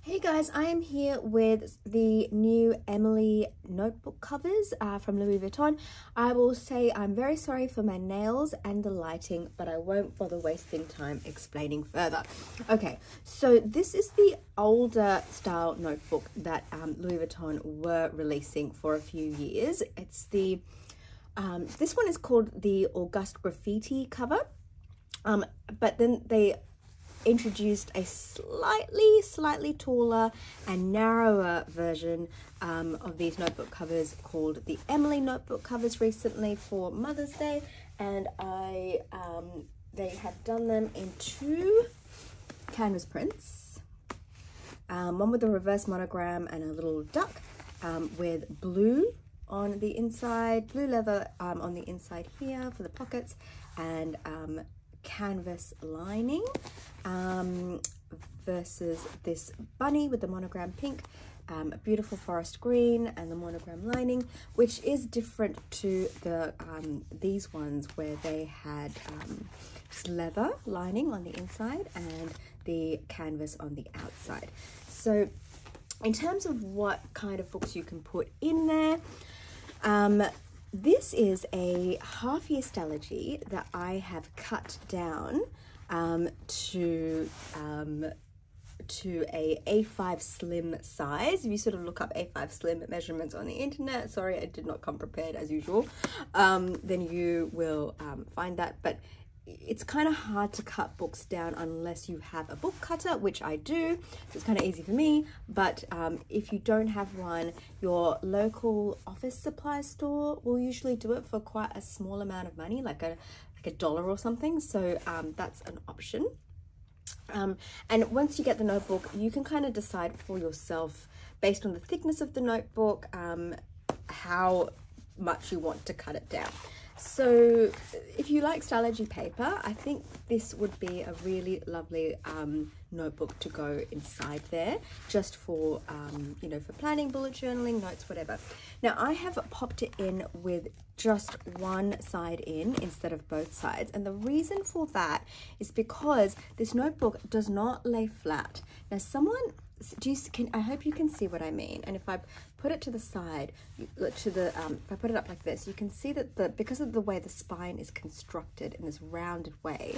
Hey guys, I am here with the new Emily notebook covers from Louis Vuitton. I will say I'm very sorry for my nails and the lighting, but I won't bother wasting time explaining further. Okay, so this is the older style notebook that Louis Vuitton were releasing for a few years. It's the, this one is called the August Graffiti cover, but then they introduced a slightly taller and narrower version of these notebook covers called the Emily notebook covers recently for Mother's Day, and they have done them in two canvas prints, one with a reverse monogram and a little duck, with blue on the inside, blue leather on the inside here for the pockets, and canvas lining, versus this bunny with the monogram pink, a beautiful forest green and the monogram lining, which is different to the these ones where they had just leather lining on the inside and the canvas on the outside. So in terms of what kind of books you can put in there, this is a half-year stalogy that I have cut down to a A5 slim size. If you sort of look up A5 slim measurements on the internet, sorry, I did not come prepared as usual, then you will find that. But it's kind of hard to cut books down unless you have a book cutter, which I do, so it's kind of easy for me. But if you don't have one, your local office supply store will usually do it for quite a small amount of money, like a $1 or something. So that's an option. And once you get the notebook, you can kind of decide for yourself, based on the thickness of the notebook, how much you want to cut it down. So if you like stalogy paper, I think this would be a really lovely notebook to go inside there, just for you know, for planning, bullet journaling, notes, whatever. Now I have popped it in with just one side in instead of both sides, and the reason for that is because this notebook does not lay flat. Now I hope you can see what I mean. And if I put it to the side, if I put it up like this, you can see that because of the way the spine is constructed in this rounded way,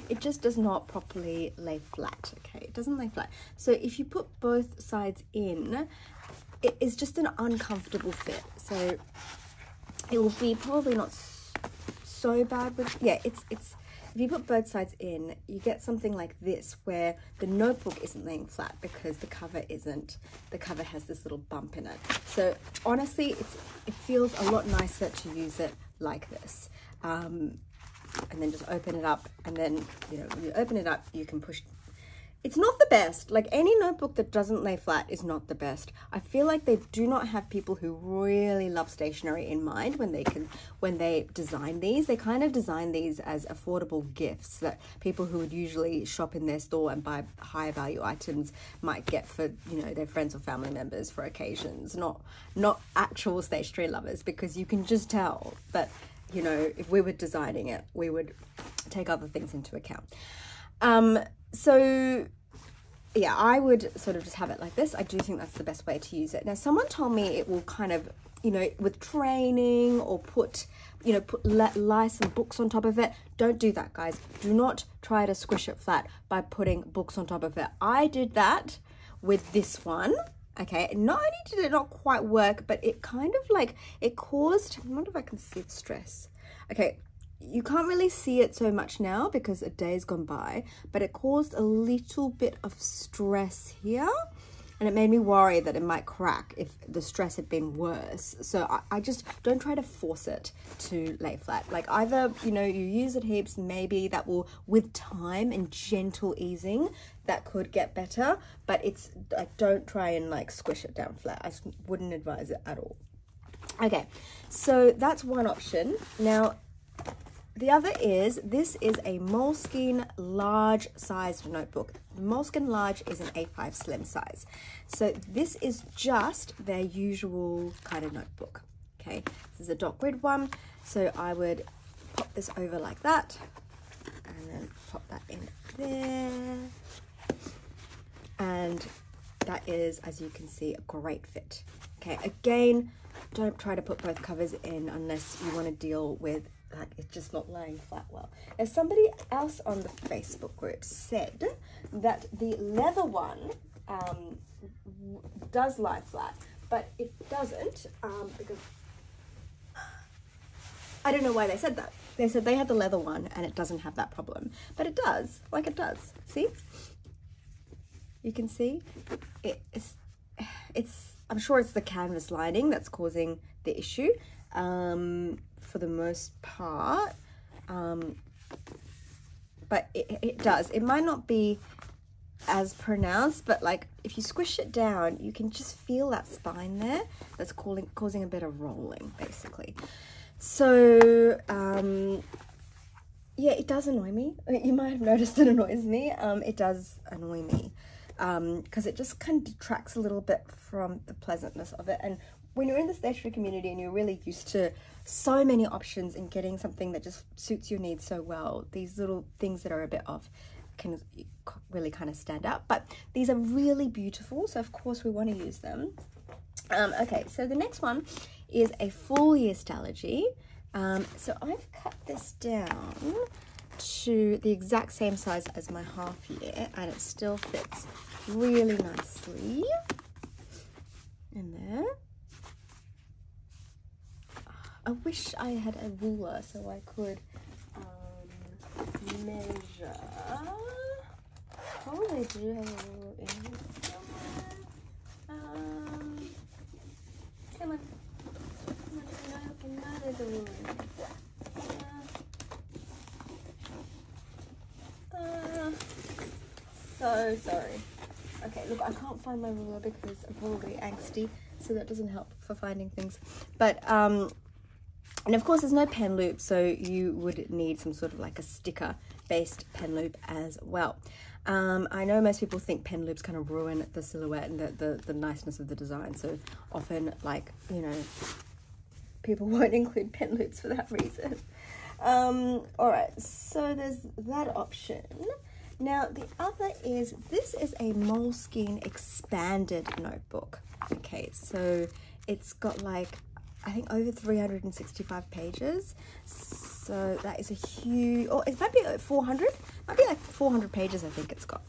it just does not properly lay flat. Okay, it doesn't lay flat. So if you put both sides in, it is just an uncomfortable fit. So it will be probably not so bad with, yeah, it's if you put both sides in, you get something like this, where the notebook isn't laying flat because the cover isn't. The cover has this little bump in it. So honestly, it feels a lot nicer to use it like this. And then just open it up, and then, you know, when you open it up, you can push. It's not the best. Like, any notebook that doesn't lay flat is not the best. I feel like they do not have people who really love stationery in mind when they design these. They kind of design these as affordable gifts that people who would usually shop in their store and buy higher value items might get for, you know, their friends or family members for occasions, not actual stationery lovers, because you can just tell that, you know, if we were designing it, we would take other things into account. So yeah, I would sort of just have it like this. I do think that's the best way to use it. Now, someone told me it will kind of, you know, with training, or lie some books on top of it. Don't do that, guys. Do not try to squish it flat by putting books on top of it. I did that with this one. Okay, not only did it not quite work, but it kind of like, it caused, I wonder if I can see the stress. Okay, you can't really see it so much now because a day's gone by, but it caused a little bit of stress here, and it made me worry that it might crack if the stress had been worse. So I just don't try to force it to lay flat. Like, either, you know, you use it heaps, maybe that will, with time and gentle easing, that could get better, but it's like, don't try and like squish it down flat. I wouldn't advise it at all. Okay, so that's one option. Now, the other is, this is a Moleskine large sized notebook. Moleskine large is an A5 slim size. So this is just their usual kind of notebook. Okay, this is a dot grid one. So I would pop this over like that, and then pop that in there. And that is, as you can see, a great fit. Okay, again, don't try to put both covers in unless you want to deal with like it's just not laying flat well. Now, somebody else on the Facebook group said that the leather one does lie flat, but it doesn't because I don't know why they said that. They said they had the leather one and it doesn't have that problem, but it does, like it does. See? You can see it's I'm sure it's the canvas lining that's causing the issue for the most part, but it does. It might not be as pronounced, but like if you squish it down, you can just feel that spine there that's causing a bit of rolling, basically. So yeah, it does annoy me. You might have noticed it annoys me. It does annoy me because it just kind of detracts a little bit from the pleasantness of it. And when you're in the stationery community and you're really used to so many options and getting something that just suits your needs so well, these little things that are a bit off can really kind of stand out. But these are really beautiful, so of course we want to use them. Okay, so the next one is a full year stalogy. So I've cut this down to the exact same size as my half year, and it still fits really nicely in there. I wish I had a ruler so I could measure. Probably do have a ruler in here somewhere. Come on. No, there's a ruler in here. So sorry. Okay, look, I can't find my ruler because I'm probably angsty, so that doesn't help for finding things. But and of course there's no pen loop, so you would need some sort of like a sticker based pen loop as well. I know most people think pen loops kind of ruin the silhouette and the niceness of the design, so often, like, you know, people won't include pen loops for that reason. All right, so there's that option. Now the other is, this is a Moleskine expanded notebook. Okay, so it's got like, I think over 365 pages. So that is a huge, or it might be 400, might be like 400 pages I think it's got.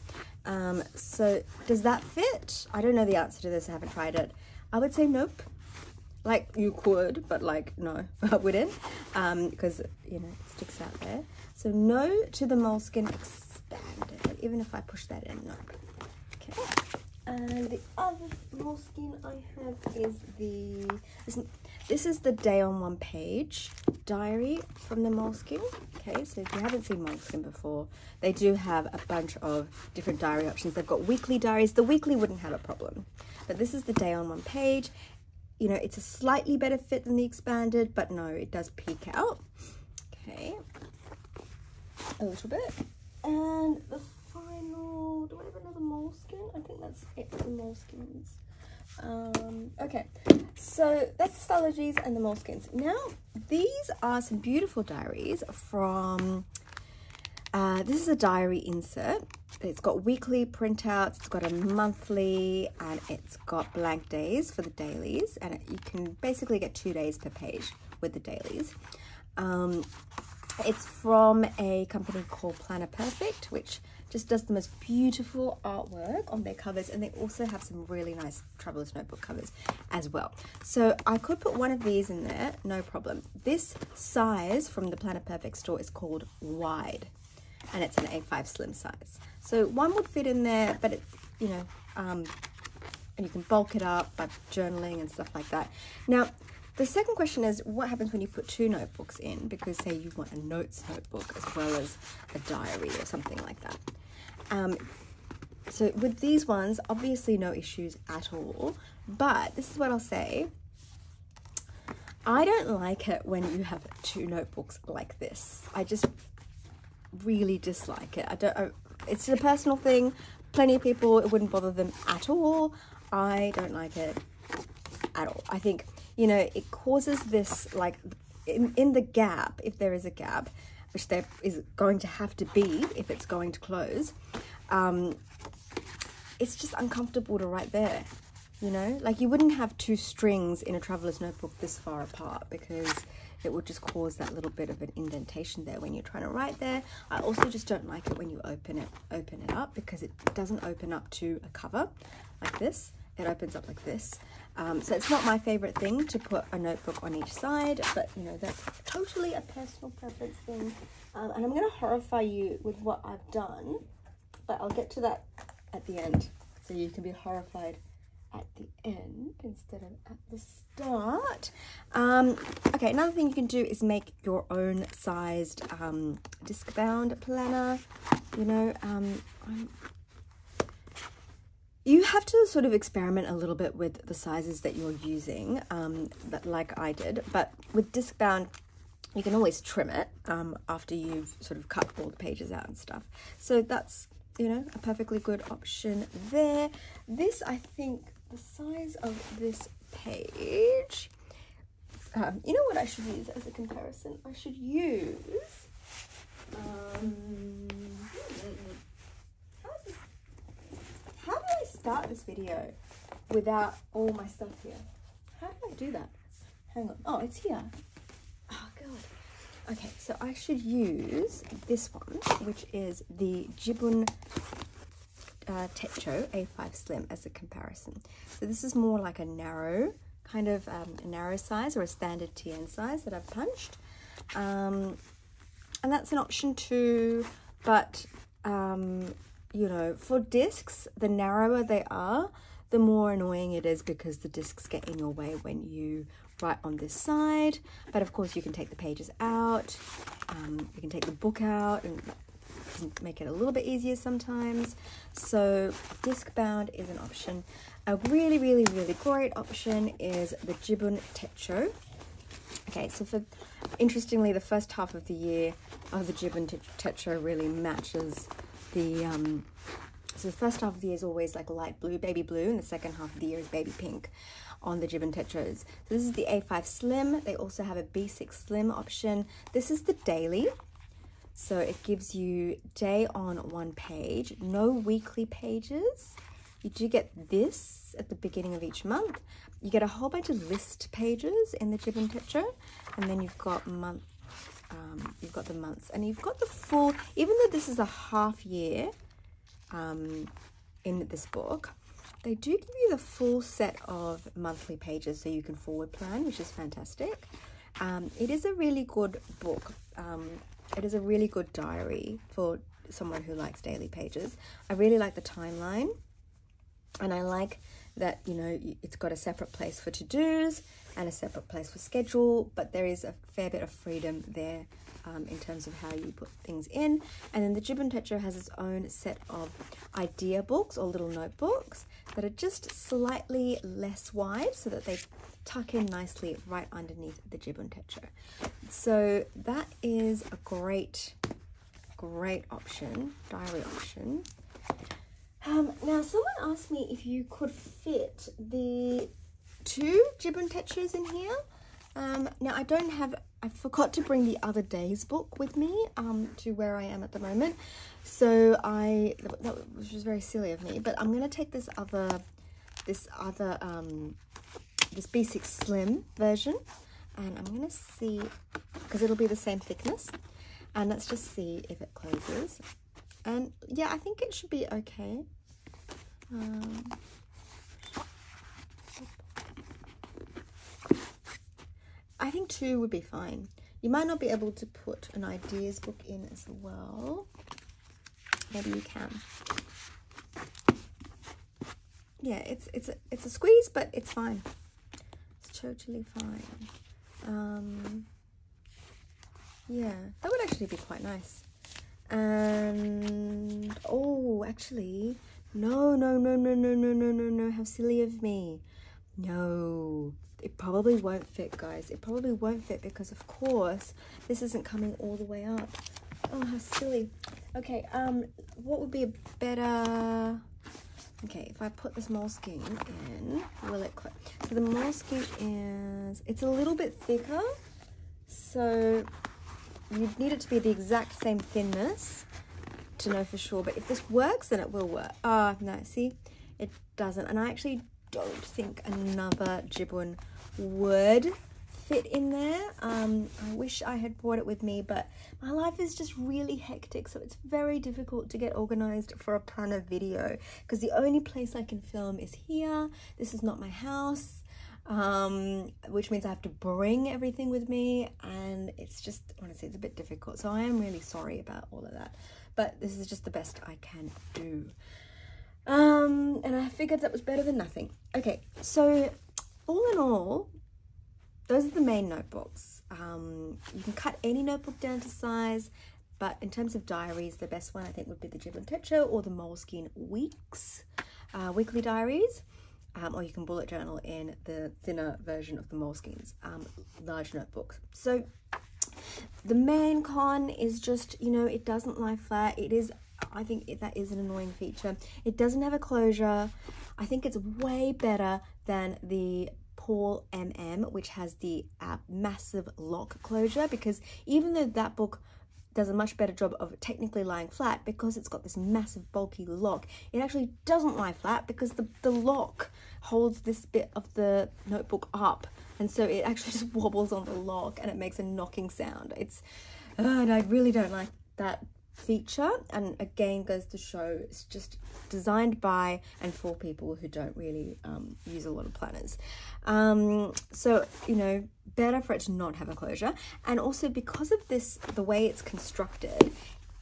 So does that fit? I don't know the answer to this, I haven't tried it. I would say nope. Like, you could, but like, no, I wouldn't, because, you know, it sticks out there. So no to the Moleskine expanded, even if I push that in, no. Okay. And the other Moleskine I have is this is the Day on One Page diary from the Moleskine. Okay, so if you haven't seen Moleskine before, they do have a bunch of different diary options. They've got weekly diaries. The weekly wouldn't have a problem, but this is the Day on One Page. You know, it's a slightly better fit than the expanded, but no, it does peek out. Okay, a little bit. And the final, do I have another Moleskine? I think that's it for the Moleskines. Okay, so that's the stalogies and the Moleskines. Now, these are some beautiful diaries from, this is a diary insert. It's got weekly printouts, it's got a monthly, and it's got blank days for the dailies, and you can basically get 2 days per page with the dailies. It's from a company called Planner Perfect, which just does the most beautiful artwork on their covers, and they also have some really nice traveler's notebook covers as well. So I could put one of these in there, no problem. This size from the Planner Perfect store is called wide, and it's an A5 slim size. So one would fit in there, but it's, you know, and you can bulk it up by journaling and stuff like that. Now, the second question is, what happens when you put 2 notebooks in? Because say you want a notes notebook as well as a diary or something like that. So with these ones, obviously no issues at all, but this is what I'll say. I don't like it when you have 2 notebooks like this. I just really dislike it. It's a personal thing. Plenty of people, it wouldn't bother them at all. I don't like it at all. I think, you know, it causes this, like, in the gap, if there is a gap, which there is going to have to be if it's going to close, it's just uncomfortable to write there, you know? Like you wouldn't have two strings in a traveler's notebook this far apart because it would just cause that little bit of an indentation there when you're trying to write there. I also just don't like it when you open it up because it doesn't open up to a cover like this. It opens up like this. So it's not my favorite thing to put a notebook on each side, but you know, that's totally a personal preference thing. And I'm going to horrify you with what I've done, but I'll get to that at the end so you can be horrified at the end instead of at the start. Okay, another thing you can do is make your own sized disc bound planner. You know, you have to sort of experiment a little bit with the sizes that you're using, but like I did. But with disc bound, you can always trim it after you've sort of cut all the pages out and stuff. So that's, you know, a perfectly good option there. This, I think, the size of this page, you know what I should use as a comparison? I should use, how do I start this video without all my stuff here? How do I do that? Hang on. Oh, it's here. Oh, God. Okay, so I should use this one, which is the Vuitton Techo A5 Slim as a comparison. So this is more like a narrow, kind of a narrow size or a standard TN size that I've punched. And that's an option too, but you know, for discs, the narrower they are, the more annoying it is because the discs get in your way when you write on this side. But of course you can take the pages out, you can take the book out and make it a little bit easier sometimes. So disc bound is an option. A really, really, really great option is the Vuitton Techo. Okay, so for, interestingly, the first half of the year of the Vuitton Techo really matches the, so the first half of the year is always like light blue, baby blue, and the second half of the year is baby pink on the Vuitton Techos. So this is the A5 Slim. They also have a B6 Slim option. This is the daily. So it gives you day on one page, no weekly pages. You do get this at the beginning of each month. You get a whole bunch of list pages in the Vuitton Techo, and then you've got month, you've got the months, and you've got the full, even though this is a half year in this book, they do give you the full set of monthly pages so you can forward plan, which is fantastic. It is a really good book. It is a really good diary for someone who likes daily pages. I really like the timeline, and I like that, you know, it's got a separate place for to-dos and a separate place for schedule, but there is a fair bit of freedom there in terms of how you put things in. And then the Vuitton Techo has its own set of idea books or little notebooks that are just slightly less wide so that they tuck in nicely right underneath the Vuitton Techo. So that is a great option, diary option. Now someone asked me if you could fit the two Vuitton Techos in here. Now I forgot to bring the other day's book with me to where I am at the moment. So that was very silly of me, but I'm gonna take this B6 Slim version, and I'm gonna see, because it'll be the same thickness, and let's just see if it closes. And yeah, I think it should be okay. I think 2 would be fine. You might not be able to put an ideas book in as well. Maybe you can. Yeah, it's a squeeze, but it's fine. It's totally fine. Yeah, that would actually be quite nice. And oh, actually, no, how silly of me. No, it probably won't fit, guys. It probably won't fit because, of course, this isn't coming all the way up. Oh, how silly. Okay, what would be a better... Okay, if I put this moleskin in, will it clip? So the moleskin is... It's a little bit thicker, so you'd need it to be the exact same thinness to know for sure, but if this works, then it will work. Oh, no, see, it doesn't. And I actually don't think another jibbon would fit in there. I wish I had brought it with me, but my life is just really hectic, so it's very difficult to get organized for a planner video because the only place I can film is here. This is not my house, which means I have to bring everything with me, and it's just, honestly, it's a bit difficult. So I am really sorry about all of that, but this is just the best I can do. And I figured that was better than nothing. Okay, so all in all, those are the main notebooks. You can cut any notebook down to size, but in terms of diaries, the best one I think would be the Jibbon Techo or the Moleskine weekly diaries. Or you can bullet journal in the thinner version of the Moleskine's large notebooks. So the main con is just, you know, it doesn't lie flat. It is, I think that is an annoying feature. It doesn't have a closure. I think it's way better than the Vuitton MM, which has the massive lock closure, because even though that book does a much better job of technically lying flat, because it's got this massive bulky lock, it actually doesn't lie flat because the lock holds this bit of the notebook up, and so it actually just wobbles on the lock and it makes a knocking sound. It's and I really don't like that feature, and again goes to show it's just designed by and for people who don't really use a lot of planners. So, you know, better for it to not have a closure. And also because of this, the way it's constructed,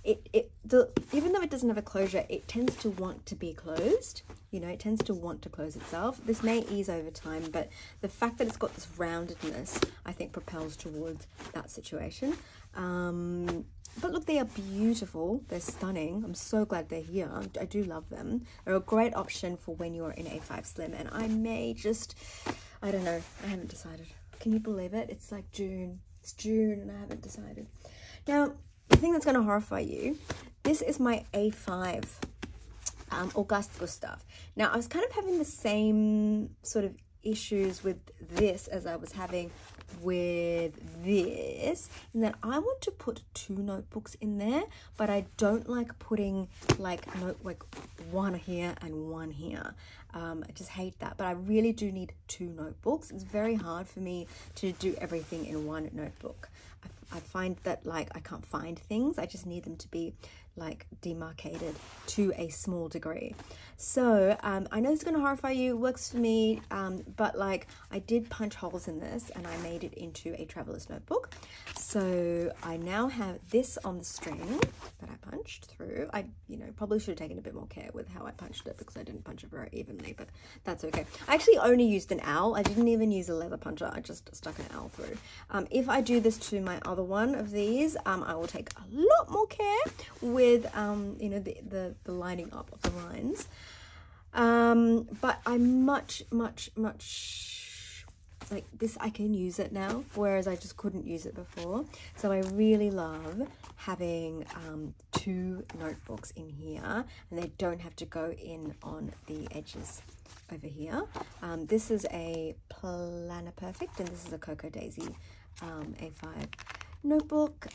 even though it doesn't have a closure, it tends to want to be closed. You know, it tends to want to close itself. This may ease over time, but the fact that it's got this roundedness, I think, propels towards that situation. But look, they are beautiful. They're stunning. I'm so glad they're here. I do love them. They're a great option for when you're in A5 Slim. And I may just, I don't know. I haven't decided. Can you believe it? It's like June. It's June and I haven't decided. Now, the thing that's going to horrify you, this is my A5 Auguste Gustave. Now, I was kind of having the same sort of issues with this as I was having with this, in that I want to put 2 notebooks in there, but I don't like putting like one here and one here. I just hate that, but I really do need 2 notebooks. It's very hard for me to do everything in one notebook. I find that like I can't find things. I just need them to be like demarcated to a small degree. So I know it's going to horrify you. It works for me, but like I did punch holes in this and I made it into a traveler's notebook. So I now have this on the string that I punched through. I, you know, probably should have taken a bit more care with how I punched it because I didn't punch it very evenly, but that's okay. I actually only used an owl. I didn't even use a leather puncher. I just stuck an owl through. If I do this to my other one of these, I will take a lot more care with you know, the lining up of the lines, but I'm much like this. I can use it now, whereas I just couldn't use it before. So I really love having 2 notebooks in here, and they don't have to go in on the edges over here. This is a Planner Perfect, and this is a Cocoa Daisy A5 notebook.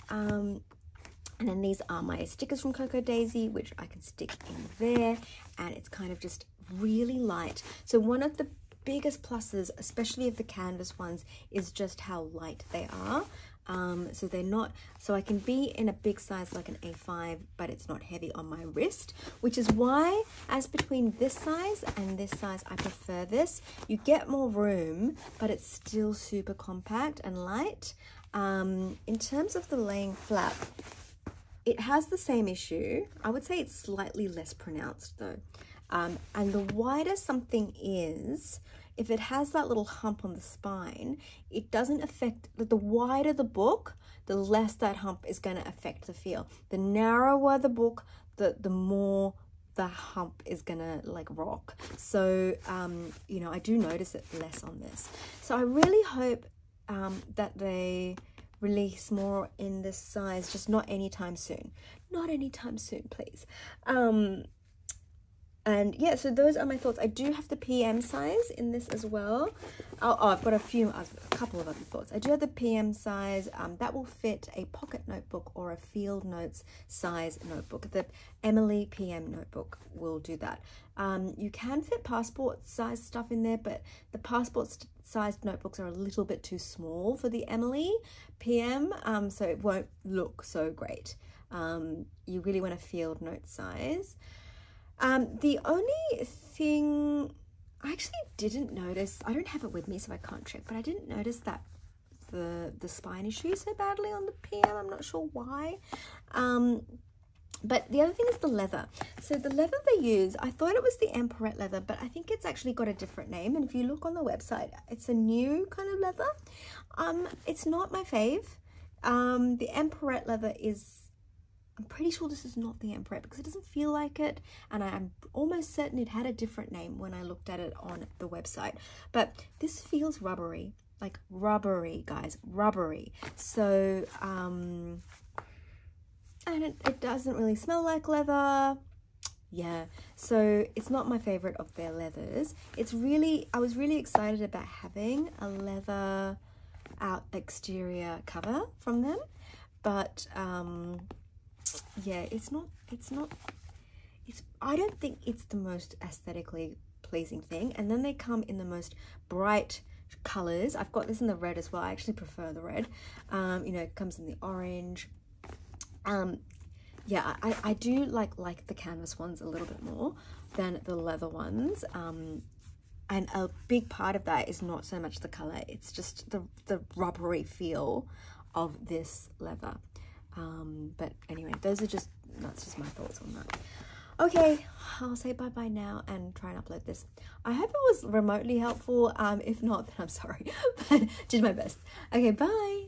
And then these are my stickers from Cocoa Daisy, which I can stick in there, and it's kind of just really light. So one of the biggest pluses, especially of the canvas ones, is just how light they are. So they're not, so I can be in a big size like an A5, but it's not heavy on my wrist, which is why, as between this size and this size, I prefer this. You get more room, but it's still super compact and light. In terms of the laying flat, it has the same issue. I would say it's slightly less pronounced though. And the wider something is, if it has that little hump on the spine, it doesn't affect, the wider the book, the less that hump is going to affect the feel. The narrower the book, the more the hump is going to like rock. So, you know, I do notice it less on this. So I really hope that they release more in this size, just not anytime soon. Not anytime soon, please. And yeah, so those are my thoughts. I do have the PM size in this as well. I've got a couple of other thoughts. I do have the PM size. That will fit a pocket notebook or a field notes size notebook. The Emily PM notebook will do that. You can fit passport size stuff in there, but the passport sized notebooks are a little bit too small for the Emily PM, so it won't look so great. You really want a field note size. The only thing I actually didn't notice, I don't have it with me so I can't check, but I didn't notice that the spine issue so badly on the PM. I'm not sure why. But the other thing is the leather. So the leather they use, I thought it was the Emperette leather, but I think it's actually got a different name. And if you look on the website, it's a new kind of leather. It's not my fave. The Emperette leather is, I'm pretty sure this is not the Emperette because it doesn't feel like it, and I'm almost certain it had a different name when I looked at it on the website. But this feels rubbery, like rubbery, guys, rubbery. So, and it doesn't really smell like leather. Yeah, so it's not my favorite of their leathers. I was really excited about having a leather out exterior cover from them, but yeah, I don't think it's the most aesthetically pleasing thing. And then they come in the most bright colors. I've got this in the red as well. I actually prefer the red. You know, it comes in the orange. Yeah, I do like the canvas ones a little bit more than the leather ones. And a big part of that is not so much the color, it's just the rubbery feel of this leather. But anyway, that's just my thoughts on that. Okay, I'll say bye-bye now and try and upload this. I hope it was remotely helpful. If not, then I'm sorry, but did my best. Okay, bye.